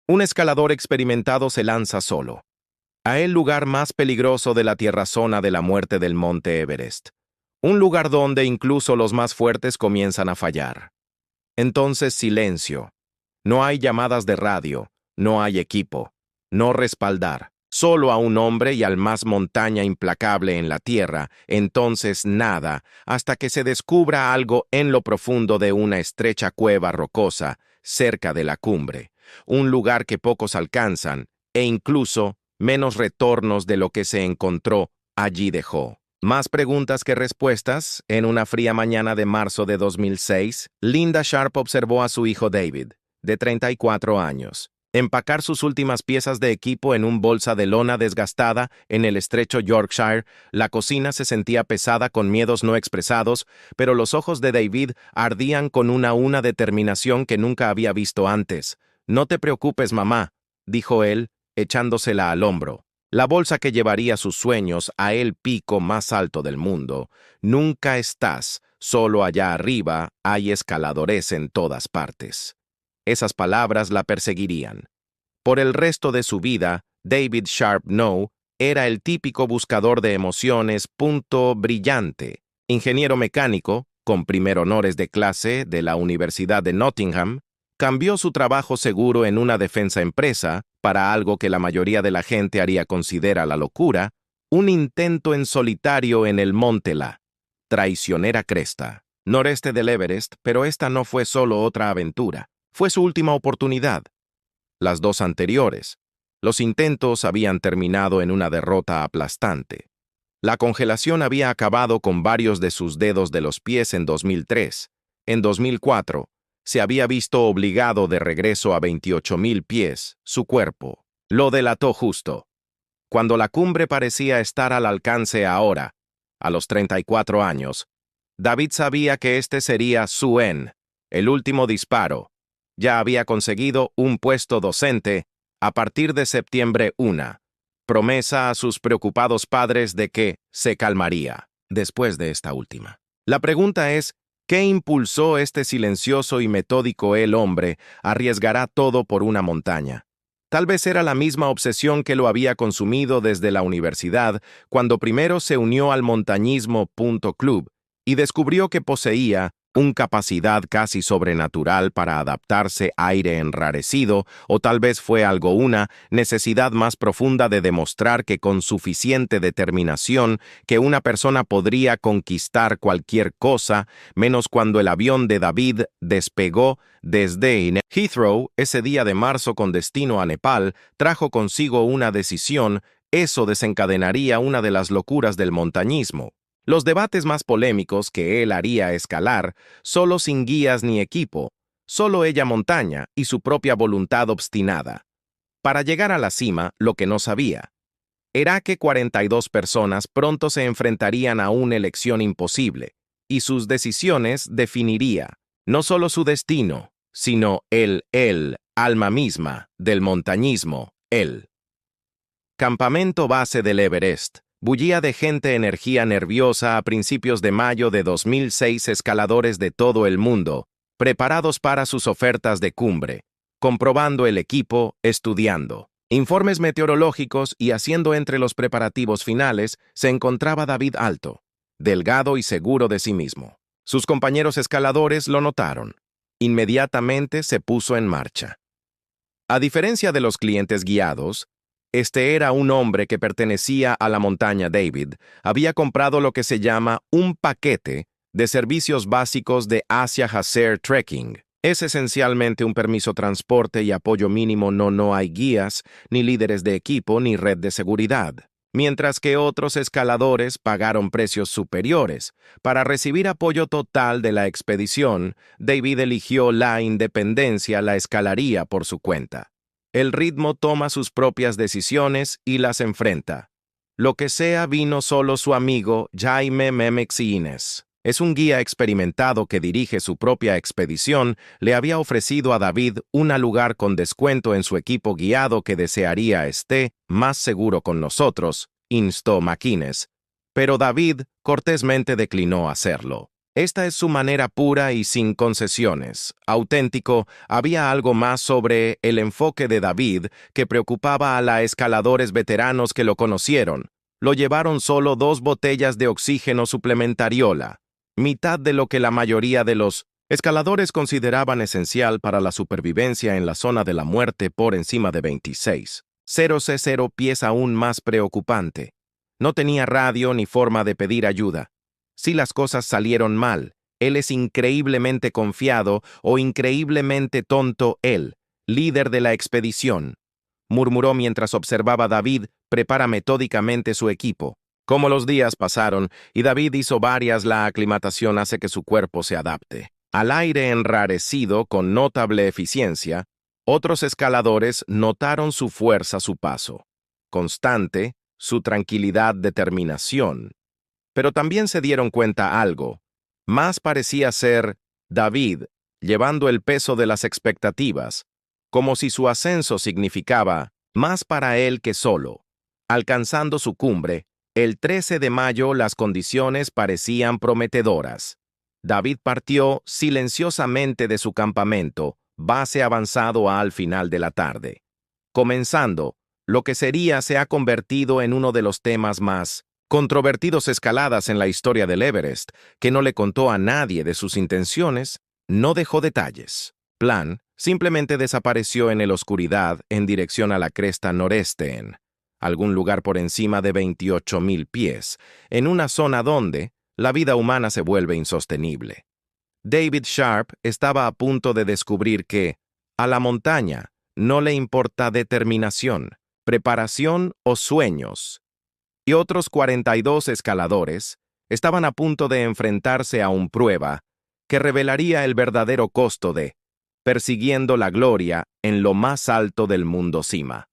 Un escalador experimentado se lanza solo a el lugar más peligroso de la tierrazona de la muerte del monte Everest. Un lugar donde incluso los más fuertes comienzan a fallar. Entonces silencio. No hay llamadas de radio, no hay equipo, no respaldar. Solo a un hombre y al más montaña implacable en la tierra, entonces nada, hasta que se descubra algo en lo profundo de una estrecha cueva rocosa, cerca de la cumbre, un lugar que pocos alcanzan, e incluso menos retornos de lo que se encontró, allí dejó. Más preguntas que respuestas. En una fría mañana de marzo de 2006, Linda Sharp observó a su hijo David, de 34 años, empacar sus últimas piezas de equipo en un bolsa de lona desgastada en el estrecho Yorkshire. La cocina se sentía pesada con miedos no expresados, pero los ojos de David ardían con una determinación que nunca había visto antes. «No te preocupes, mamá», dijo él, echándosela al hombro. La bolsa que llevaría sus sueños a el pico más alto del mundo. Nunca estás, solo allá arriba hay escaladores en todas partes. Esas palabras la perseguirían. Por el resto de su vida, David Sharp No era el típico buscador de emociones, brillante, ingeniero mecánico, con primer honores de clase de la Universidad de Nottingham, cambió su trabajo seguro en una defensa empresa para algo que la mayoría de la gente haría considera la locura, un intento en solitario en el Monte La traicionera cresta, noreste del Everest, pero esta no fue solo otra aventura. Fue su última oportunidad. Las dos anteriores. Los intentos habían terminado en una derrota aplastante. La congelación había acabado con varios de sus dedos de los pies en 2003. En 2004, se había visto obligado de regreso a 28.000 pies. Su cuerpo lo delató justo. Cuando la cumbre parecía estar al alcance ahora, a los 34 años, David sabía que este sería su el último disparo. Ya había conseguido un puesto docente a partir de septiembre 1, promesa a sus preocupados padres de que se calmaría después de esta última. La pregunta es, ¿qué impulsó este silencioso y metódico hombre a arriesgará todo por una montaña? Tal vez era la misma obsesión que lo había consumido desde la universidad cuando primero se unió al montañismo Club y descubrió que poseía una capacidad casi sobrenatural para adaptarse a aire enrarecido, o tal vez fue una necesidad más profunda de demostrar que con suficiente determinación que una persona podría conquistar cualquier cosa, menos cuando el avión de David despegó desde Heathrow ese día de marzo con destino a Nepal, trajo consigo una decisión. Eso desencadenaría una de las locuras del montañismo. Los debates más polémicos que él haría escalar, solo sin guías ni equipo, solo ella montaña y su propia voluntad obstinada. Para llegar a la cima, lo que no sabía era que 42 personas pronto se enfrentarían a una elección imposible, y sus decisiones definiría no solo su destino, sino el alma misma del montañismo, el campamento base del Everest. Bullía de gente, energía nerviosa. A principios de mayo de 2006, escaladores de todo el mundo, preparados para sus ofertas de cumbre, comprobando el equipo, estudiando informes meteorológicos y haciendo entre los preparativos finales, se encontraba David alto, delgado y seguro de sí mismo. Sus compañeros escaladores lo notaron. Inmediatamente se puso en marcha. A diferencia de los clientes guiados, este era un hombre que pertenecía a la montaña. David había comprado lo que se llama un paquete de servicios básicos de Asia Hacer Trekking. Es esencialmente un permiso transporte y apoyo mínimo. No hay guías, ni líderes de equipo, ni red de seguridad. Mientras que otros escaladores pagaron precios superiores. Para recibir apoyo total de la expedición, David eligió la independencia, la escalaría por su cuenta. El ritmo toma sus propias decisiones y las enfrenta. Lo que sea, vino solo su amigo Jaime Memexines. Es un guía experimentado que dirige su propia expedición. Le había ofrecido a David un lugar con descuento en su equipo guiado que desearía esté más seguro con nosotros, instó McInnes. Pero David cortésmente declinó hacerlo. Esta es su manera pura y sin concesiones. Auténtico, había algo más sobre el enfoque de David que preocupaba a los escaladores veteranos que lo conocieron. Lo llevaron solo 2 botellas de oxígeno suplementariola, mitad de lo que la mayoría de los escaladores consideraban esencial para la supervivencia en la zona de la muerte por encima de 26. 0 pies aún más preocupante. No tenía radio ni forma de pedir ayuda. Si las cosas salieron mal, él es increíblemente confiado o increíblemente tonto él, líder de la expedición, murmuró mientras observaba a David prepara metódicamente su equipo. Como los días pasaron y David hizo varias, la aclimatación hace que su cuerpo se adapte. Al aire enrarecido con notable eficiencia, otros escaladores notaron su fuerza a su paso, constante, su tranquilidad, determinación. Pero también se dieron cuenta algo. Más parecía ser David llevando el peso de las expectativas, como si su ascenso significaba más para él que solo. Alcanzando su cumbre, el 13 de mayo las condiciones parecían prometedoras. David partió silenciosamente de su campamento, base avanzado al final de la tarde. Comenzando, lo que se ha convertido en uno de los temas más controvertidos escaladas en la historia del Everest, que no le contó a nadie de sus intenciones, no dejó detalles. Plan simplemente desapareció en la oscuridad en dirección a la cresta noreste en algún lugar por encima de 28.000 pies, en una zona donde la vida humana se vuelve insostenible. David Sharp estaba a punto de descubrir que, a la montaña, no le importa determinación, preparación o sueños. Y otros 42 escaladores estaban a punto de enfrentarse a una prueba que revelaría el verdadero costo de persiguiendo la gloria en lo más alto del mundo cima.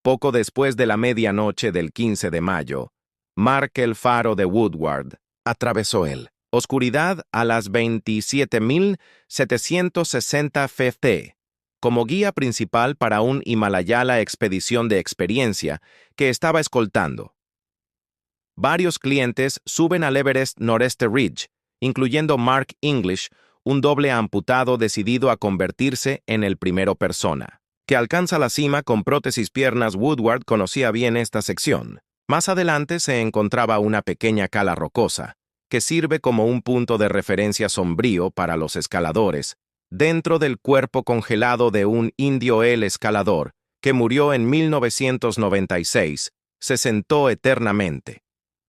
Poco después de la medianoche del 15 de mayo, Mark el faro de Woodward atravesó el oscuridad a las 27.760 ft, como guía principal para un Himalaya expedición de experiencia que estaba escoltando. Varios clientes suben al Everest Noreste Ridge, incluyendo Mark English, un doble amputado decidido a convertirse en el primero persona, que alcanza la cima con prótesis piernas. Woodward conocía bien esta sección. Más adelante se encontraba una pequeña cala rocosa, que sirve como un punto de referencia sombrío para los escaladores, dentro del cuerpo congelado de un indio el escalador, que murió en 1996, se sentó eternamente.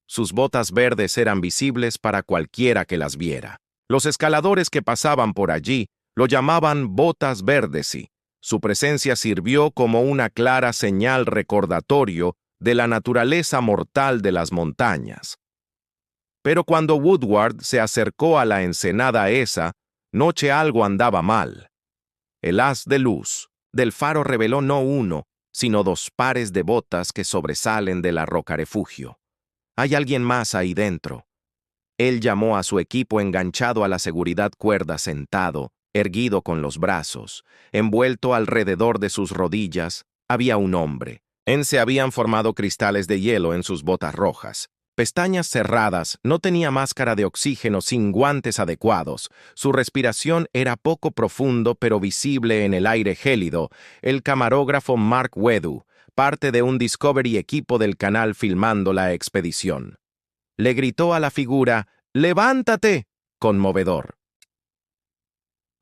Sus botas verdes eran visibles para cualquiera que las viera. Los escaladores que pasaban por allí lo llamaban botas verdes y su presencia sirvió como una clara señal recordatorio de la naturaleza mortal de las montañas. Pero cuando Woodward se acercó a la ensenada esa noche algo andaba mal. El haz de luz del faro reveló no uno, sino 2 pares de botas que sobresalen de la roca refugio. Hay alguien más ahí dentro. Él llamó a su equipo enganchado a la seguridad cuerda sentado, erguido con los brazos, envuelto alrededor de sus rodillas, había un hombre. Se habían formado cristales de hielo en sus botas rojas. Pestañas cerradas, no tenía máscara de oxígeno sin guantes adecuados. Su respiración era poco profundo pero visible en el aire gélido. El camarógrafo Mark Wedu, parte de un Discovery equipo del canal filmando la expedición. Le gritó a la figura, ¡levántate! Conmovedor.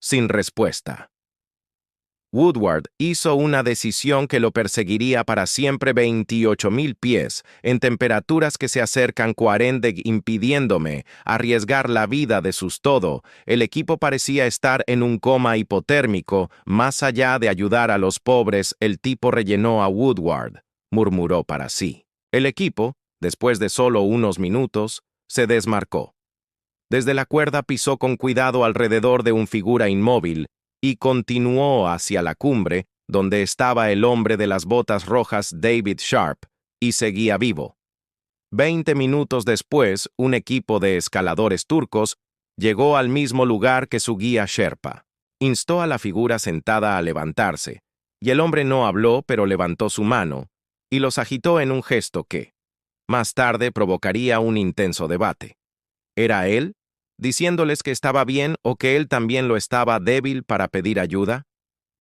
Sin respuesta. Woodward hizo una decisión que lo perseguiría para siempre. 28.000 pies, en temperaturas que se acercan 40, impidiéndome arriesgar la vida de sus todo. El equipo parecía estar en un coma hipotérmico. Más allá de ayudar a los pobres, el tipo rellenó a Woodward, murmuró para sí. El equipo, después de solo unos minutos, se desmarcó. Desde la cuerda pisó con cuidado alrededor de una figura inmóvil y continuó hacia la cumbre, donde estaba el hombre de las botas rojas, David Sharp, y seguía vivo. 20 minutos después, un equipo de escaladores turcos llegó al mismo lugar que su guía Sherpa. Instó a la figura sentada a levantarse, y el hombre no habló pero levantó su mano, y los agitó en un gesto que, más tarde, provocaría un intenso debate. ¿Era él diciéndoles que estaba bien o que él también lo estaba débil para pedir ayuda?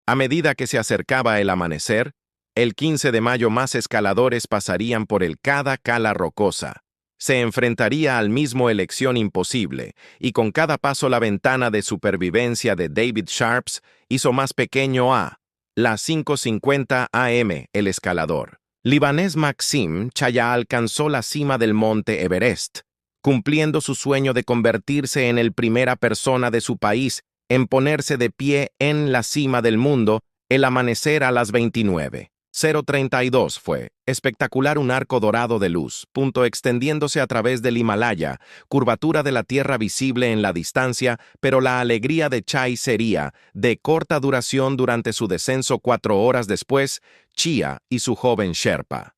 A medida que se acercaba el amanecer, el 15 de mayo más escaladores pasarían por el cada cala rocosa. Se enfrentaría al mismo elección imposible, y con cada paso la ventana de supervivencia de David Sharps hizo más pequeño a las 5:50 am el escalador. Libanés Maxim Chaya alcanzó la cima del monte Everest, cumpliendo su sueño de convertirse en el primera persona de su país en ponerse de pie en la cima del mundo el amanecer a las 29:032 fue espectacular, un arco dorado de luz, extendiéndose a través del Himalaya, curvatura de la tierra visible en la distancia, pero la alegría de Chai sería de corta duración durante su descenso 4 horas después, Chia y su joven Sherpa.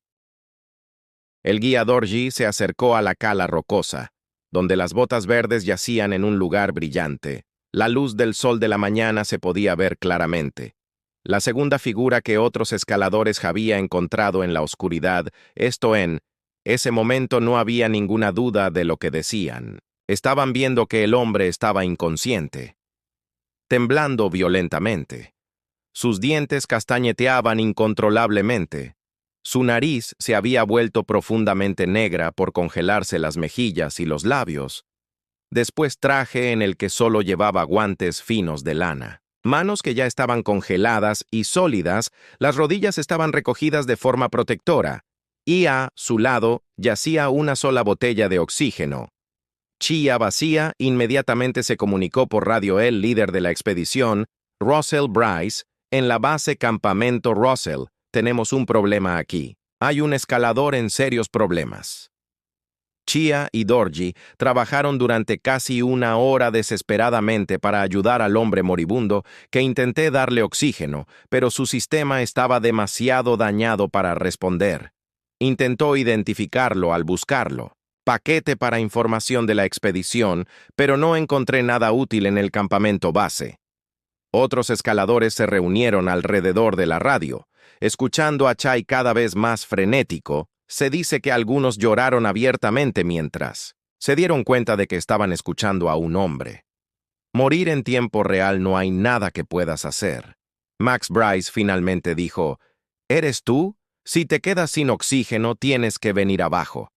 El guía Dorji se acercó a la cala rocosa, donde las botas verdes yacían en un lugar brillante. La luz del sol de la mañana se podía ver claramente. La segunda figura que otros escaladores había encontrado en la oscuridad, esto en ese momento no había ninguna duda de lo que decían. Estaban viendo que el hombre estaba inconsciente, temblando violentamente. Sus dientes castañeteaban incontrolablemente. Su nariz se había vuelto profundamente negra por congelarse las mejillas y los labios. Después traje en el que solo llevaba guantes finos de lana. Manos que ya estaban congeladas y sólidas, las rodillas estaban recogidas de forma protectora, y a su lado yacía una sola botella de oxígeno. Chia vacía, inmediatamente se comunicó por radio el líder de la expedición, Russell Bryce, en la base Campamento Russell. Tenemos un problema aquí. Hay un escalador en serios problemas. Chia y Dorji trabajaron durante casi una hora desesperadamente para ayudar al hombre moribundo, que intenté darle oxígeno, pero su sistema estaba demasiado dañado para responder. Intentó identificarlo al buscarlo. Paquete para información de la expedición, pero no encontré nada útil en el campamento base. Otros escaladores se reunieron alrededor de la radio, escuchando a Chai cada vez más frenético. Se dice que algunos lloraron abiertamente mientras se dieron cuenta de que estaban escuchando a un hombre. Morir en tiempo real, no hay nada que puedas hacer. Max Bryce finalmente dijo: ¿Eres tú? Si te quedas sin oxígeno, tienes que venir abajo.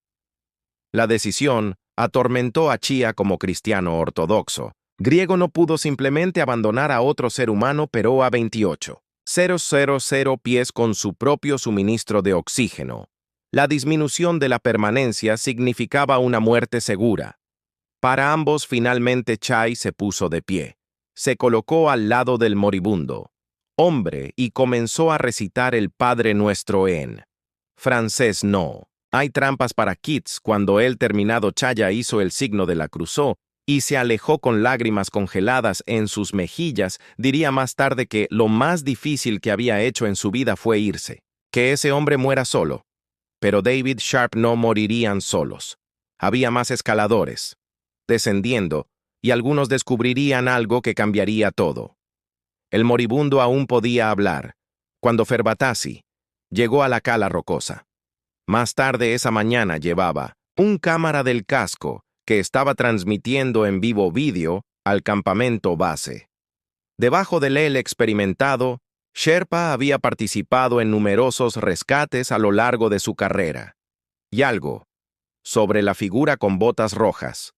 La decisión atormentó a Chia como cristiano ortodoxo. Griego no pudo simplemente abandonar a otro ser humano, pero a 28,000 pies con su propio suministro de oxígeno. La disminución de la permanencia significaba una muerte segura. Para ambos, finalmente Chai se puso de pie. Se colocó al lado del moribundo hombre y comenzó a recitar el Padre Nuestro en francés. No hay trampas para Keats. Cuando él terminado, Chaya hizo el signo de la cruzó y se alejó con lágrimas congeladas en sus mejillas. Diría más tarde que lo más difícil que había hecho en su vida fue irse. Que ese hombre muera solo. Pero David Sharp no morirían solos. Había más escaladores descendiendo, y algunos descubrirían algo que cambiaría todo. El moribundo aún podía hablar, cuando Ferbatasi llegó a la cala rocosa. Más tarde esa mañana llevaba un cámara del casco que estaba transmitiendo en vivo vídeo al campamento base. Debajo del él experimentado, Sherpa había participado en numerosos rescates a lo largo de su carrera. Y algo sobre la figura con botas rojas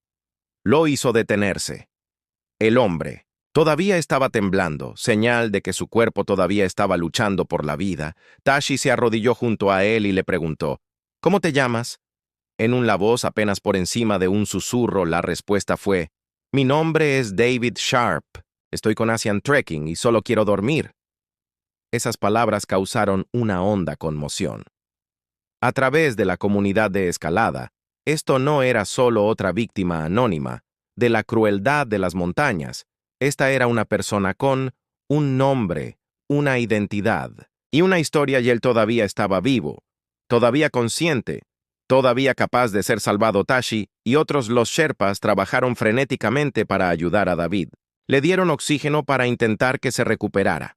lo hizo detenerse. El hombre todavía estaba temblando, señal de que su cuerpo todavía estaba luchando por la vida. Tashi se arrodilló junto a él y le preguntó: ¿Cómo te llamas? En una voz apenas por encima de un susurro, la respuesta fue: Mi nombre es David Sharp. Estoy con Asian Trekking y solo quiero dormir. Esas palabras causaron una honda conmoción. A través de la comunidad de escalada, esto no era solo otra víctima anónima de la crueldad de las montañas. Esta era una persona con un nombre, una identidad y una historia, y él todavía estaba vivo, todavía consciente, todavía capaz de ser salvado. Tashi y otros los Sherpas trabajaron frenéticamente para ayudar a David. Le dieron oxígeno para intentar que se recuperara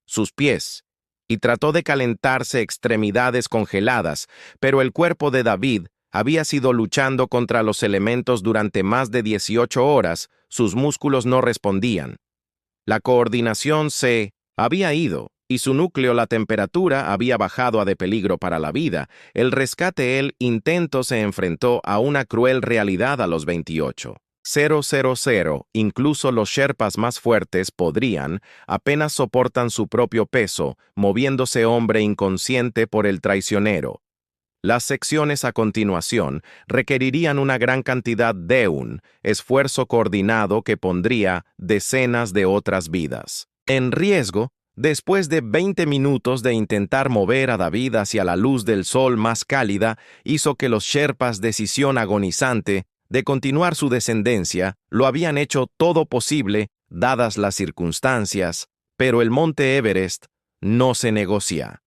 sus pies y trató de calentarse extremidades congeladas, pero el cuerpo de David Había sido luchando contra los elementos durante más de 18 horas, sus músculos no respondían. La coordinación se había ido, y su núcleo, la temperatura, había bajado a de peligro para la vida. El rescate, el intento se enfrentó a una cruel realidad a los 28,000. Incluso los sherpas más fuertes podrían, apenas soportan su propio peso, moviéndose hombre inconsciente por el traicionero. Las secciones a continuación requerirían una gran cantidad de un esfuerzo coordinado que pondría decenas de otras vidas en riesgo. Después de 20 minutos de intentar mover a David hacia la luz del sol más cálida, hizo que los sherpas, decisión agonizante de continuar su descendencia, lo habían hecho todo posible, dadas las circunstancias, pero el monte Everest no se negocia.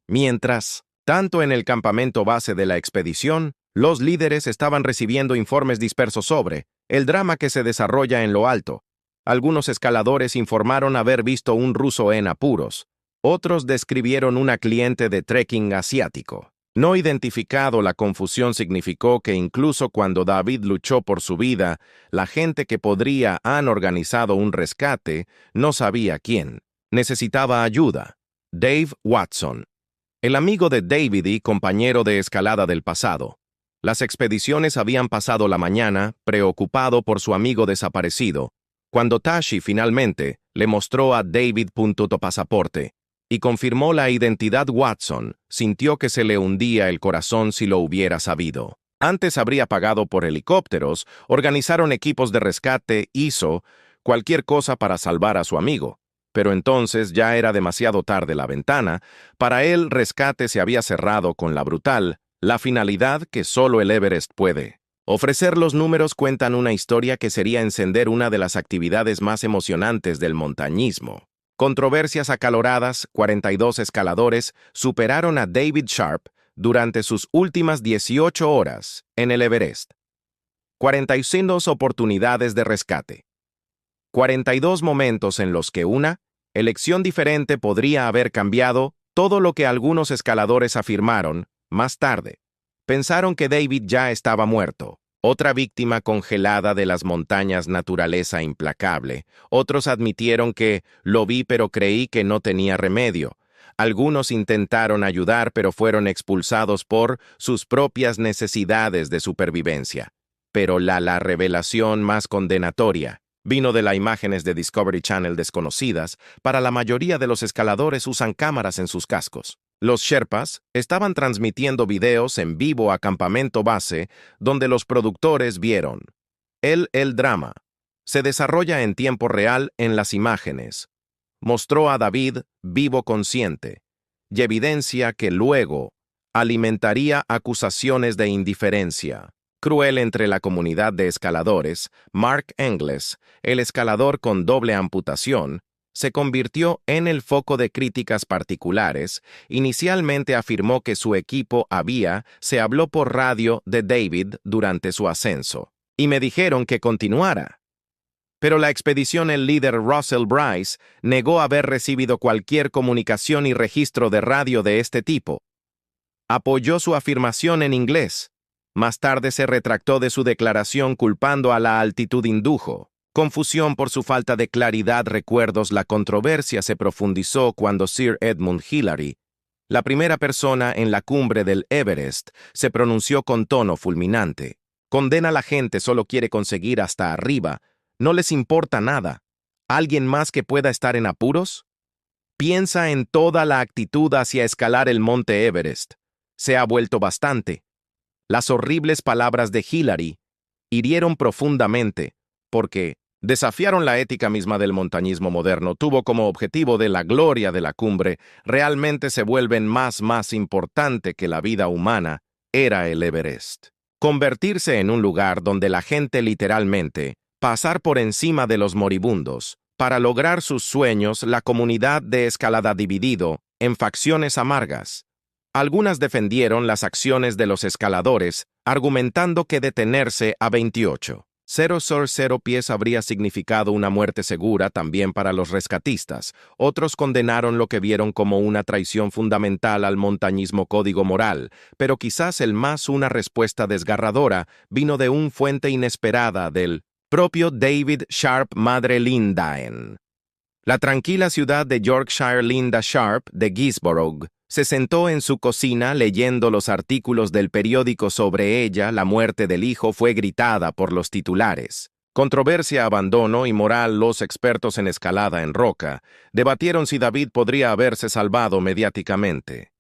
Mientras, tanto en el campamento base de la expedición, los líderes estaban recibiendo informes dispersos sobre el drama que se desarrolla en lo alto. Algunos escaladores informaron haber visto un ruso en apuros. Otros describieron una cliente de trekking asiático no identificado. La confusión significó que incluso cuando David luchó por su vida, la gente que podría han organizado un rescate no sabía quién. Necesitaba ayuda. Dave Watson, el amigo de David y compañero de escalada del pasado. Las expediciones habían pasado la mañana, preocupado por su amigo desaparecido, cuando Tashi finalmente le mostró a David tu pasaporte y confirmó la identidad. Watson sintió que se le hundía el corazón si lo hubiera sabido. Antes habría pagado por helicópteros, organizaron equipos de rescate, hizo cualquier cosa para salvar a su amigo. Pero entonces ya era demasiado tarde. La ventana para el rescate se había cerrado con la finalidad que solo el Everest puede ofrecer. Los números cuentan una historia que sería encender una de las actividades más emocionantes del montañismo. Controversias acaloradas. 42 escaladores superaron a David Sharp durante sus últimas 18 horas en el Everest. 45 oportunidades de rescate. 42 momentos en los que una elección diferente podría haber cambiado todo. Lo que algunos escaladores afirmaron más tarde. Pensaron que David ya estaba muerto. Otra víctima congelada de las montañas, naturaleza implacable. Otros admitieron que lo vi pero creí que no tenía remedio. Algunos intentaron ayudar pero fueron expulsados por sus propias necesidades de supervivencia. Pero la revelación más condenatoria vino de las imágenes de Discovery Channel desconocidas. Para la mayoría de los escaladores usan cámaras en sus cascos. Los Sherpas estaban transmitiendo videos en vivo a campamento base, donde los productores vieron. El drama se desarrolla en tiempo real en las imágenes. Mostró a David vivo, consciente, y evidencia que luego alimentaría acusaciones de indiferencia cruel entre la comunidad de escaladores. Mark Engles, el escalador con doble amputación, se convirtió en el foco de críticas particulares. Inicialmente afirmó que su equipo se habló por radio de David durante su ascenso, y me dijeron que continuara. Pero la expedición, el líder Russell Bryce, negó haber recibido cualquier comunicación y registro de radio de este tipo. Apoyó su afirmación en inglés. Más tarde se retractó de su declaración culpando a la altitud indujo. Confusión por su falta de claridad. Recuerdos. La controversia se profundizó cuando Sir Edmund Hillary, la primera persona en la cumbre del Everest, se pronunció con tono fulminante. Condena a la gente, solo quiere conseguir hasta arriba. No les importa nada. ¿Alguien más que pueda estar en apuros? Piensa en toda la actitud hacia escalar el monte Everest. Se ha vuelto bastante. Las horribles palabras de Hillary hirieron profundamente, porque desafiaron la ética misma del montañismo moderno. Tuvo como objetivo de la gloria de la cumbre, realmente se vuelven más importante que la vida humana. Era el Everest. Convertirse en un lugar donde la gente literalmente pasar por encima de los moribundos para lograr sus sueños. La comunidad de escalada dividido en facciones amargas. Algunas defendieron las acciones de los escaladores, argumentando que detenerse a 28 0 pies habría significado una muerte segura también para los rescatistas. Otros condenaron lo que vieron como una traición fundamental al montañismo código moral, pero quizás el más una respuesta desgarradora vino de una fuente inesperada del propio David Sharp Madre Lindaen. La tranquila ciudad de Yorkshire Linda Sharp de Gisborough se sentó en su cocina leyendo los artículos del periódico sobre ella. La muerte del hijo fue gritada por los titulares. Controversia, abandono y moral. Los expertos en escalada en roca debatieron si David podría haberse salvado mediáticamente.